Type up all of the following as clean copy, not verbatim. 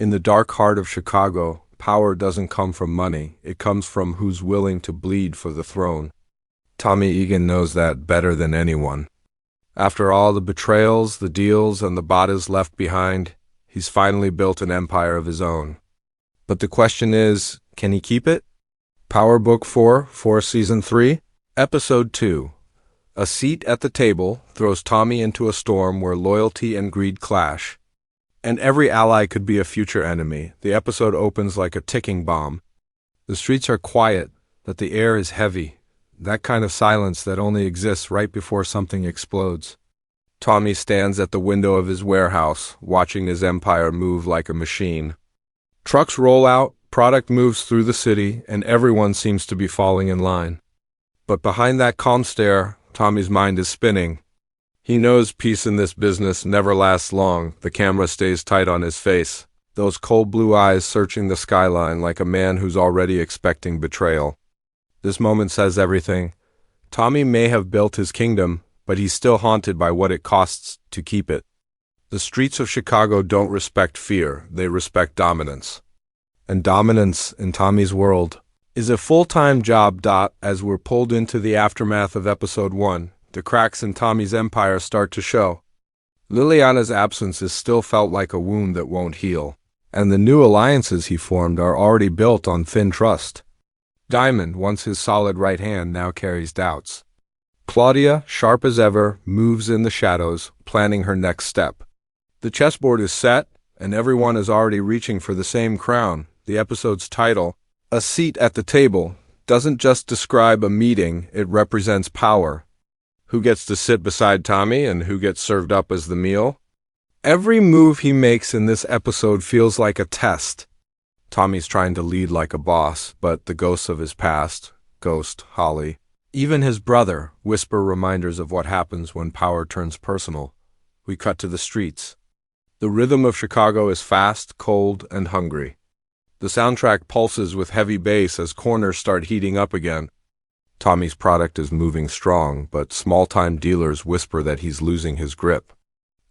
In the dark heart of Chicago, power doesn't come from money, it comes from who's willing to bleed for the throne. Tommy Egan knows that better than anyone. After all the betrayals, the deals, and the bodies left behind, he's finally built an empire of his own. But the question is, can he keep it? Power Book 4 Season 3, Episode 2. A seat at the table throws Tommy into a storm where loyalty and greed clash. And every ally could be a future enemy. The episode opens like a ticking bomb. The streets are quiet, but the air is heavy. That kind of silence that only exists right before something explodes. Tommy stands at the window of his warehouse, watching his empire move like a machine. Trucks roll out, product moves through the city, and everyone seems to be falling in line. But behind that calm stare, Tommy's mind is spinning. He knows peace in this business never lasts long. The camera stays tight on his face, those cold blue eyes searching the skyline like a man who's already expecting betrayal. This moment says everything. Tommy may have built his kingdom, but he's still haunted by what it costs to keep it. The streets of Chicago don't respect fear, they respect dominance. And dominance, in Tommy's world, is a full-time job. As we're pulled into the aftermath of Episode 1, the cracks in Tommy's empire start to show. Liliana's absence is still felt like a wound that won't heal, and the new alliances he formed are already built on thin trust. Diamond, once his solid right hand, now carries doubts. Claudia, sharp as ever, moves in the shadows, planning her next step. The chessboard is set, and everyone is already reaching for the same crown. The episode's title, A Seat at the Table, doesn't just describe a meeting, it represents power. Who gets to sit beside Tommy and who gets served up as the meal? Every move he makes in this episode feels like a test. Tommy's trying to lead like a boss, but the ghosts of his past, Ghost, Holly, even his brother, whisper reminders of what happens when power turns personal. We cut to the streets. The rhythm of Chicago is fast, cold, and hungry. The soundtrack pulses with heavy bass as corners start heating up again. Tommy's product is moving strong, but small-time dealers whisper that he's losing his grip.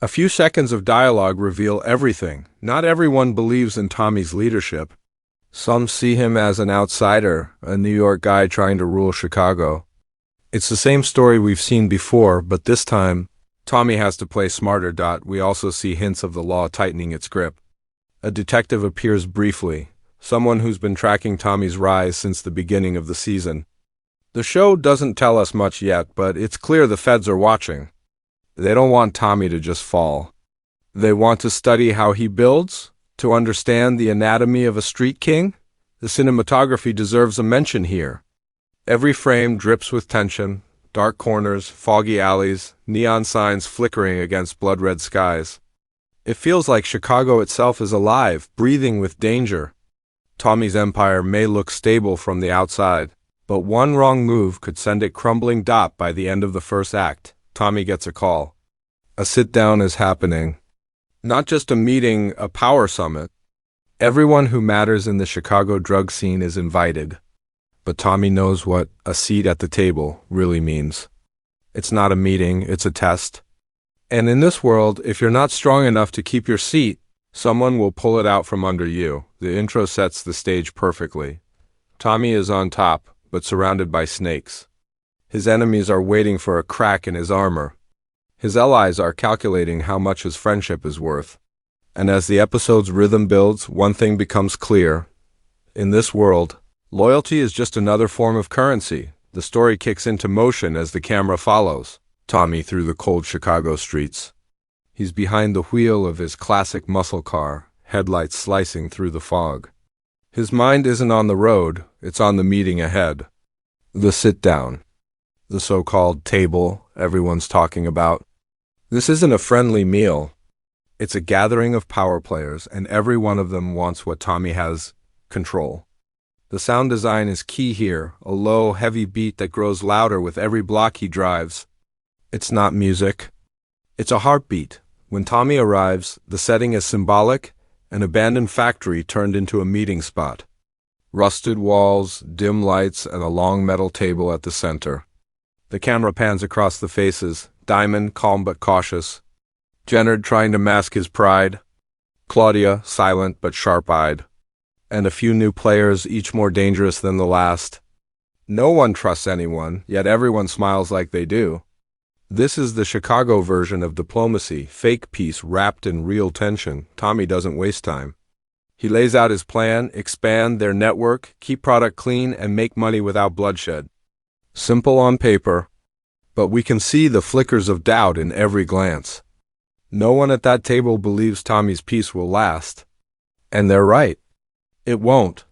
A few seconds of dialogue reveal everything. Not everyone believes in Tommy's leadership. Some see him as an outsider, a New York guy trying to rule Chicago. It's the same story we've seen before, but this time, Tommy has to play smarter. We also see hints of the law tightening its grip. A detective appears briefly, someone who's been tracking Tommy's rise since the beginning of the season. The show doesn't tell us much yet, but it's clear the feds are watching. They don't want Tommy to just fall. They want to study how he builds, to understand the anatomy of a street king. The cinematography deserves a mention here. Every frame drips with tension, dark corners, foggy alleys, neon signs flickering against blood-red skies. It feels like Chicago itself is alive, breathing with danger. Tommy's empire may look stable from the outside, but one wrong move could send it crumbling. By the end of the first act, Tommy gets a call. A sit-down is happening. Not just a meeting, a power summit. Everyone who matters in the Chicago drug scene is invited. But Tommy knows what a seat at the table really means. It's not a meeting, it's a test. And in this world, if you're not strong enough to keep your seat, someone will pull it out from under you. The intro sets the stage perfectly. Tommy is on top, but surrounded by snakes. His enemies are waiting for a crack in his armor. His allies are calculating how much his friendship is worth. And as the episode's rhythm builds, one thing becomes clear. In this world, loyalty is just another form of currency. The story kicks into motion as the camera follows Tommy through the cold Chicago streets. He's behind the wheel of his classic muscle car, headlights slicing through the fog. His mind isn't on the road, it's on the meeting ahead. The sit-down. The so-called table everyone's talking about. This isn't a friendly meal. It's a gathering of power players, and every one of them wants what Tommy has: control. The sound design is key here, a low, heavy beat that grows louder with every block he drives. It's not music. It's a heartbeat. When Tommy arrives, the setting is symbolic, an abandoned factory turned into a meeting spot. Rusted walls, dim lights, and a long metal table at the center. The camera pans across the faces, Diamond calm but cautious, Jennard trying to mask his pride, Claudia, silent but sharp-eyed. And a few new players, each more dangerous than the last. No one trusts anyone, yet everyone smiles like they do. This is the Chicago version of diplomacy, fake peace wrapped in real tension. Tommy doesn't waste time. He lays out his plan: expand their network, keep product clean, and make money without bloodshed. Simple on paper, but we can see the flickers of doubt in every glance. No one at that table believes Tommy's peace will last. And they're right. It won't.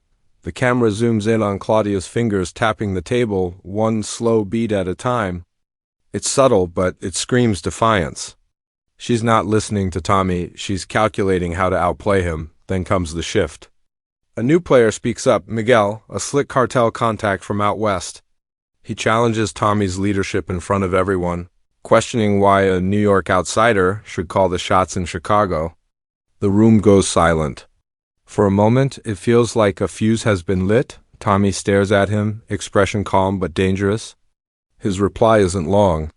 The camera zooms in on Claudia's fingers tapping the table, one slow beat at a time. It's subtle, but it screams defiance. She's not listening to Tommy, she's calculating how to outplay him. Then comes the shift. A new player speaks up, Miguel, a slick cartel contact from out west. He challenges Tommy's leadership in front of everyone, questioning why a New York outsider should call the shots in Chicago. The room goes silent. For a moment, it feels like a fuse has been lit. Tommy stares at him, expression calm but dangerous. His reply isn't long.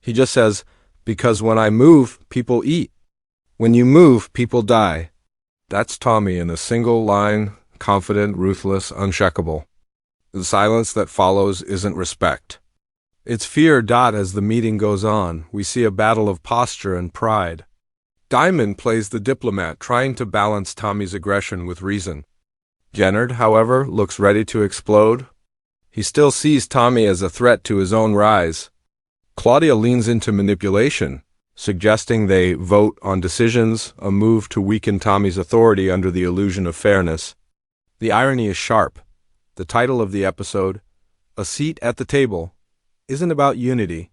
He just says, "Because when I move, people eat. When you move, people die." That's Tommy in a single line, confident, ruthless, uncheckable. The silence that follows isn't respect. It's fear. As the meeting goes on, we see a battle of posture and pride. Diamond plays the diplomat, trying to balance Tommy's aggression with reason. Jennard, however, looks ready to explode. He still sees Tommy as a threat to his own rise. Claudia leans into manipulation, suggesting they vote on decisions, a move to weaken Tommy's authority under the illusion of fairness. The irony is sharp. The title of the episode, A Seat at the Table, isn't about unity.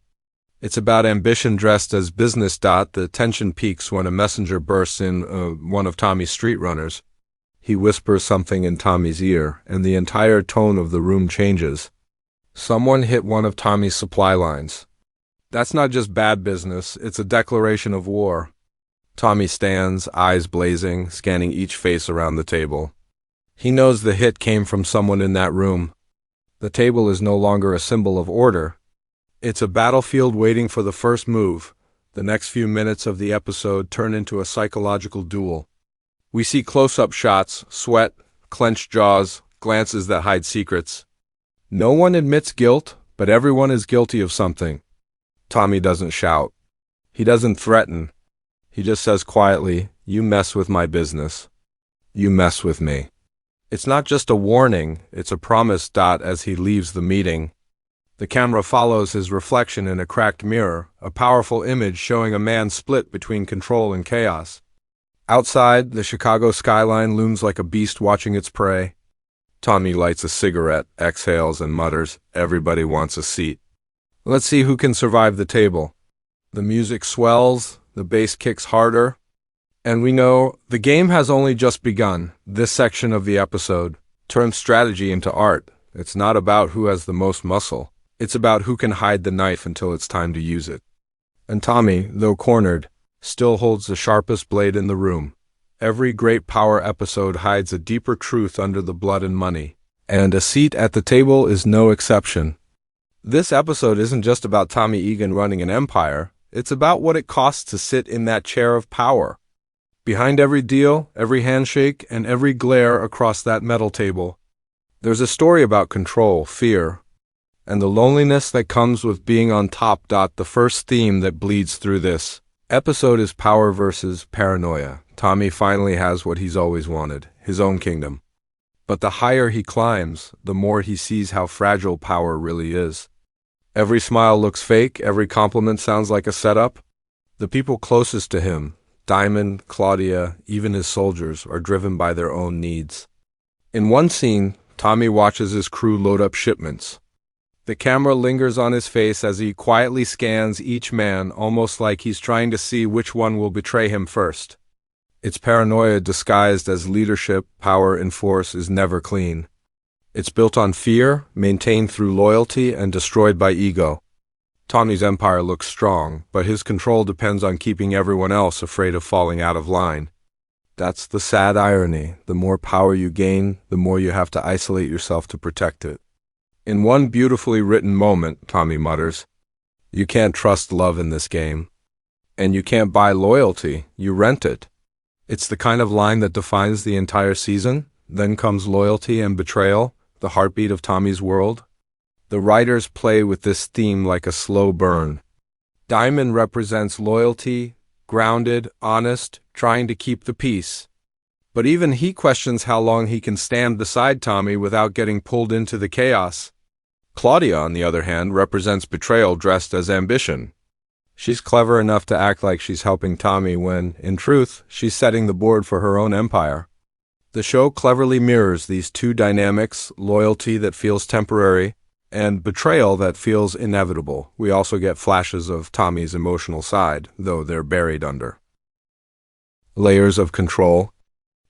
It's about ambition dressed as business. The tension peaks when a messenger bursts in, one of Tommy's street runners. He whispers something in Tommy's ear, and the entire tone of the room changes. Someone hit one of Tommy's supply lines. That's not just bad business, it's a declaration of war. Tommy stands, eyes blazing, scanning each face around the table. He knows the hit came from someone in that room. The table is no longer a symbol of order. It's a battlefield waiting for the first move. The next few minutes of the episode turn into a psychological duel. We see close-up shots, sweat, clenched jaws, glances that hide secrets. No one admits guilt, but everyone is guilty of something. Tommy doesn't shout. He doesn't threaten. He just says quietly, "You mess with my business. You mess with me." It's not just a warning, it's a promise. As he leaves the meeting, the camera follows his reflection in a cracked mirror, a powerful image showing a man split between control and chaos. Outside, the Chicago skyline looms like a beast watching its prey. Tommy lights a cigarette, exhales, and mutters, "Everybody wants a seat. Let's see who can survive the table." The music swells, the bass kicks harder, and we know the game has only just begun. This section of the episode turns strategy into art. It's not about who has the most muscle. It's about who can hide the knife until it's time to use it. And Tommy, though cornered, still holds the sharpest blade in the room. Every great power episode hides a deeper truth under the blood and money, and A Seat at the Table is no exception. This episode isn't just about Tommy Egan running an empire, it's about what it costs to sit in that chair of power. Behind every deal, every handshake, and every glare across that metal table, there's a story about control, fear, and the loneliness that comes with being on top. The first theme that bleeds through this episode is power versus paranoia. Tommy finally has what he's always wanted, his own kingdom. But the higher he climbs, the more he sees how fragile power really is. Every smile looks fake, every compliment sounds like a setup. The people closest to him, Diamond, Claudia, even his soldiers, are driven by their own needs. In one scene, Tommy watches his crew load up shipments. The camera lingers on his face as he quietly scans each man, almost like he's trying to see which one will betray him first. It's paranoia disguised as leadership. Power in force is never clean. It's built on fear, maintained through loyalty, and destroyed by ego. Tommy's empire looks strong, but his control depends on keeping everyone else afraid of falling out of line. That's the sad irony. The more power you gain, the more you have to isolate yourself to protect it. In one beautifully written moment, Tommy mutters, "You can't trust love in this game. And you can't buy loyalty, you rent it." It's the kind of line that defines the entire season. Then comes loyalty and betrayal, the heartbeat of Tommy's world. The writers play with this theme like a slow burn. Diamond represents loyalty, grounded, honest, trying to keep the peace. But even he questions how long he can stand beside Tommy without getting pulled into the chaos. Claudia, on the other hand, represents betrayal dressed as ambition. She's clever enough to act like she's helping Tommy when, in truth, she's setting the board for her own empire. The show cleverly mirrors these two dynamics, loyalty that feels temporary and betrayal that feels inevitable. We also get flashes of Tommy's emotional side, though they're buried under layers of control.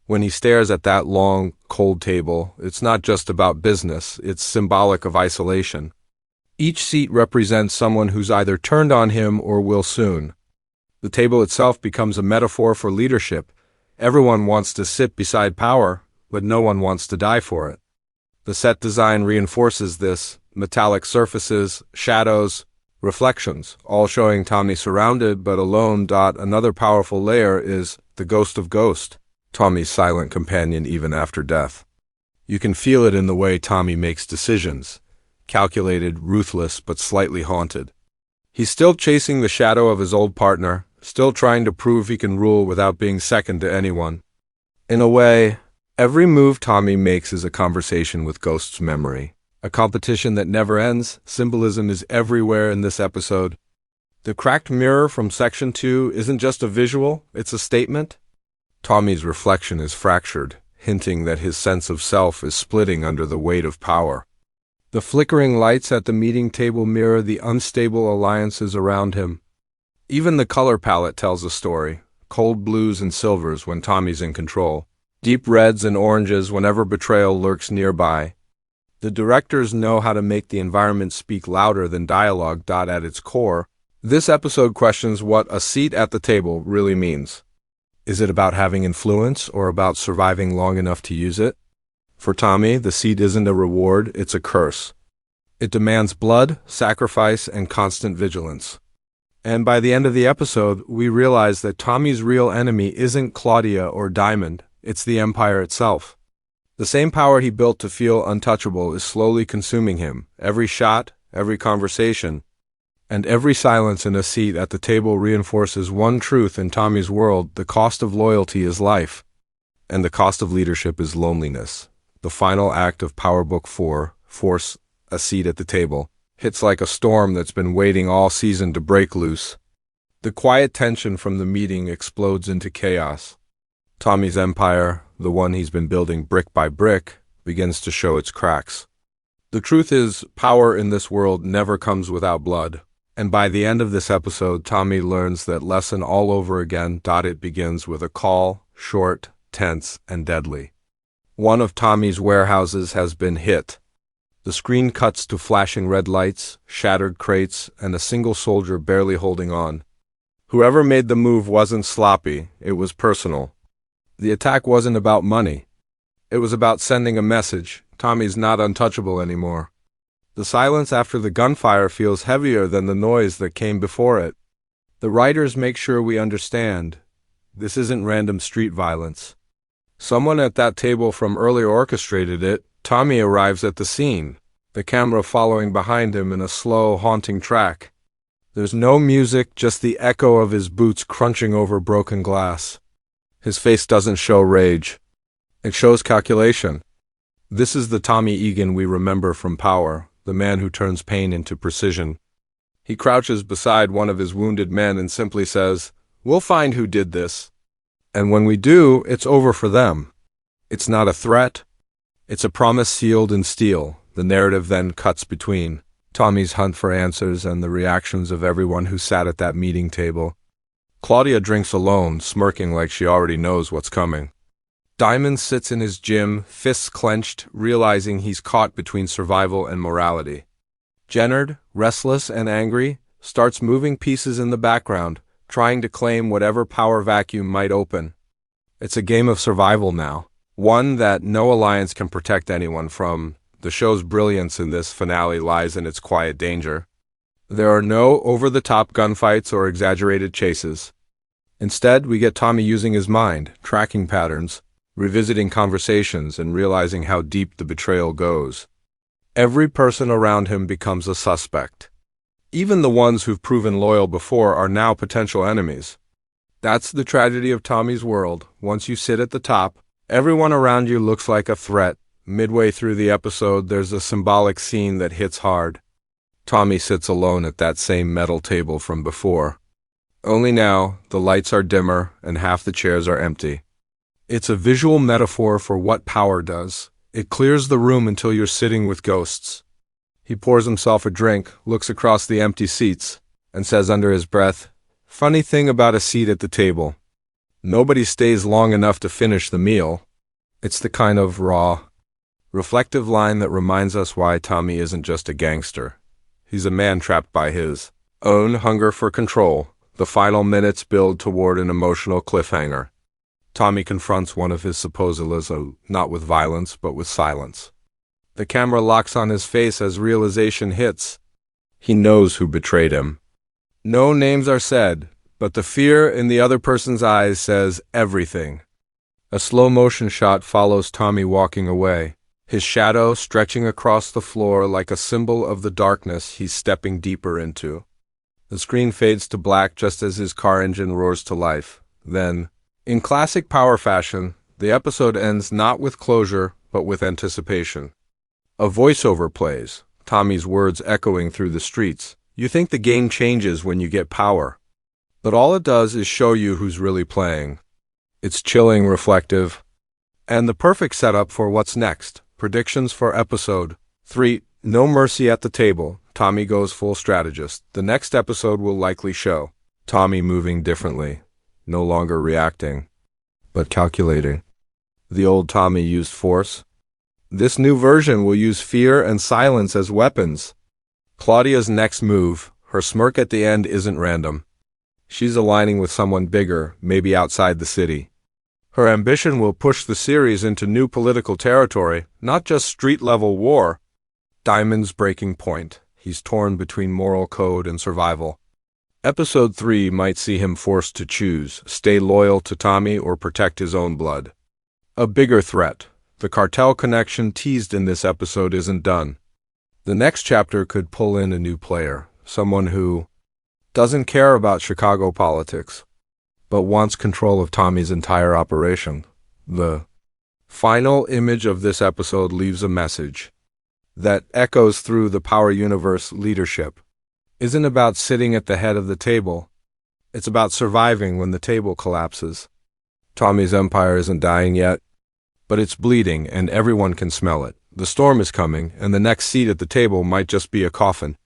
When he stares at that long, cold table, it's not just about business, it's symbolic of isolation. Each seat represents someone who's either turned on him or will soon. The table itself becomes a metaphor for leadership. Everyone wants to sit beside power, but no one wants to die for it. The set design reinforces this: metallic surfaces, shadows, reflections, all showing Tommy surrounded but alone. Another powerful layer is the ghost of Ghost, Tommy's silent companion even after death. You can feel it in the way Tommy makes decisions. Calculated, ruthless, but slightly haunted. He's still chasing the shadow of his old partner, still trying to prove he can rule without being second to anyone. In a way, every move Tommy makes is a conversation with Ghost's memory. A competition that never ends. Symbolism is everywhere in this episode. The cracked mirror from Section 2 isn't just a visual, it's a statement. Tommy's reflection is fractured, hinting that his sense of self is splitting under the weight of power. The flickering lights at the meeting table mirror the unstable alliances around him. Even the color palette tells a story: cold blues and silvers when Tommy's in control, deep reds and oranges whenever betrayal lurks nearby. The directors know how to make the environment speak louder than dialogue. At its core, this episode questions what a seat at the table really means. Is it about having influence or about surviving long enough to use it? For Tommy, the seat isn't a reward, it's a curse. It demands blood, sacrifice, and constant vigilance. And by the end of the episode, we realize that Tommy's real enemy isn't Claudia or Diamond, it's the Empire itself. The same power he built to feel untouchable is slowly consuming him. Every shot, every conversation, and every silence in a seat at the table reinforces one truth in Tommy's world: the cost of loyalty is life, and the cost of leadership is loneliness. The final act of Power Book 4, Force, a seat at the table, hits like a storm that's been waiting all season to break loose. The quiet tension from the meeting explodes into chaos. Tommy's empire, the one he's been building brick by brick, begins to show its cracks. The truth is, power in this world never comes without blood. And by the end of this episode, Tommy learns that lesson all over again. It begins with a call, short, tense, and deadly. One of Tommy's warehouses has been hit. The screen cuts to flashing red lights, shattered crates, and a single soldier barely holding on. Whoever made the move wasn't sloppy, it was personal. The attack wasn't about money. It was about sending a message: Tommy's not untouchable anymore. The silence after the gunfire feels heavier than the noise that came before it. The writers make sure we understand this isn't random street violence. Someone at that table from earlier orchestrated it. Tommy arrives at the scene, the camera following behind him in a slow, haunting track. There's no music, just the echo of his boots crunching over broken glass. His face doesn't show rage. It shows calculation. This is the Tommy Egan we remember from Power, the man who turns pain into precision. He crouches beside one of his wounded men and simply says, "We'll find who did this." And when we do, it's over for them. It's not a threat. It's a promise sealed in steel. The narrative then cuts between Tommy's hunt for answers and the reactions of everyone who sat at that meeting table. Claudia drinks alone, smirking like she already knows what's coming. Diamond sits in his gym, fists clenched, realizing he's caught between survival and morality. Jennard, restless and angry, starts moving pieces in the background, trying to claim whatever power vacuum might open. It's a game of survival now, one that no alliance can protect anyone from. The show's brilliance in this finale lies in its quiet danger. There are no over-the-top gunfights or exaggerated chases. Instead, we get Tommy using his mind, tracking patterns, revisiting conversations, and realizing how deep the betrayal goes. Every person around him becomes a suspect. Even the ones who've proven loyal before are now potential enemies. That's the tragedy of Tommy's world. Once you sit at the top, everyone around you looks like a threat. Midway through the episode, there's a symbolic scene that hits hard. Tommy sits alone at that same metal table from before. Only now, the lights are dimmer and half the chairs are empty. It's a visual metaphor for what power does. It clears the room until you're sitting with ghosts. He pours himself a drink, looks across the empty seats, and says under his breath, "Funny thing about a seat at the table. Nobody stays long enough to finish the meal." It's the kind of raw, reflective line that reminds us why Tommy isn't just a gangster. He's a man trapped by his own hunger for control. The final minutes build toward an emotional cliffhanger. Tommy confronts one of his supposedlies, not with violence, but with silence. The camera locks on his face as realization hits. He knows who betrayed him. No names are said, but the fear in the other person's eyes says everything. A slow-motion shot follows Tommy walking away, his shadow stretching across the floor like a symbol of the darkness he's stepping deeper into. The screen fades to black just as his car engine roars to life. Then, in classic Power fashion, the episode ends not with closure, but with anticipation. A voiceover plays, Tommy's words echoing through the streets. You think the game changes when you get power, but all it does is show you who's really playing. It's chilling, reflective, and the perfect setup for what's next. Predictions for episode 3. No mercy at the table. Tommy goes full strategist. The next episode will likely show Tommy moving differently, no longer reacting, but calculating. The old Tommy used force. This new version will use fear and silence as weapons. Claudia's next move, her smirk at the end, isn't random. She's aligning with someone bigger, maybe outside the city. Her ambition will push the series into new political territory, not just street-level war. Diamond's breaking point. He's torn between moral code and survival. Episode 3 might see him forced to choose, stay loyal to Tommy or protect his own blood. A bigger threat. The cartel connection teased in this episode isn't done. The next chapter could pull in a new player, someone who doesn't care about Chicago politics, but wants control of Tommy's entire operation. The final image of this episode leaves a message that echoes through the Power Universe. Leadership isn't about sitting at the head of the table. It's about surviving when the table collapses. Tommy's empire isn't dying yet, but it's bleeding and everyone can smell it. The storm is coming, and the next seat at the table might just be a coffin.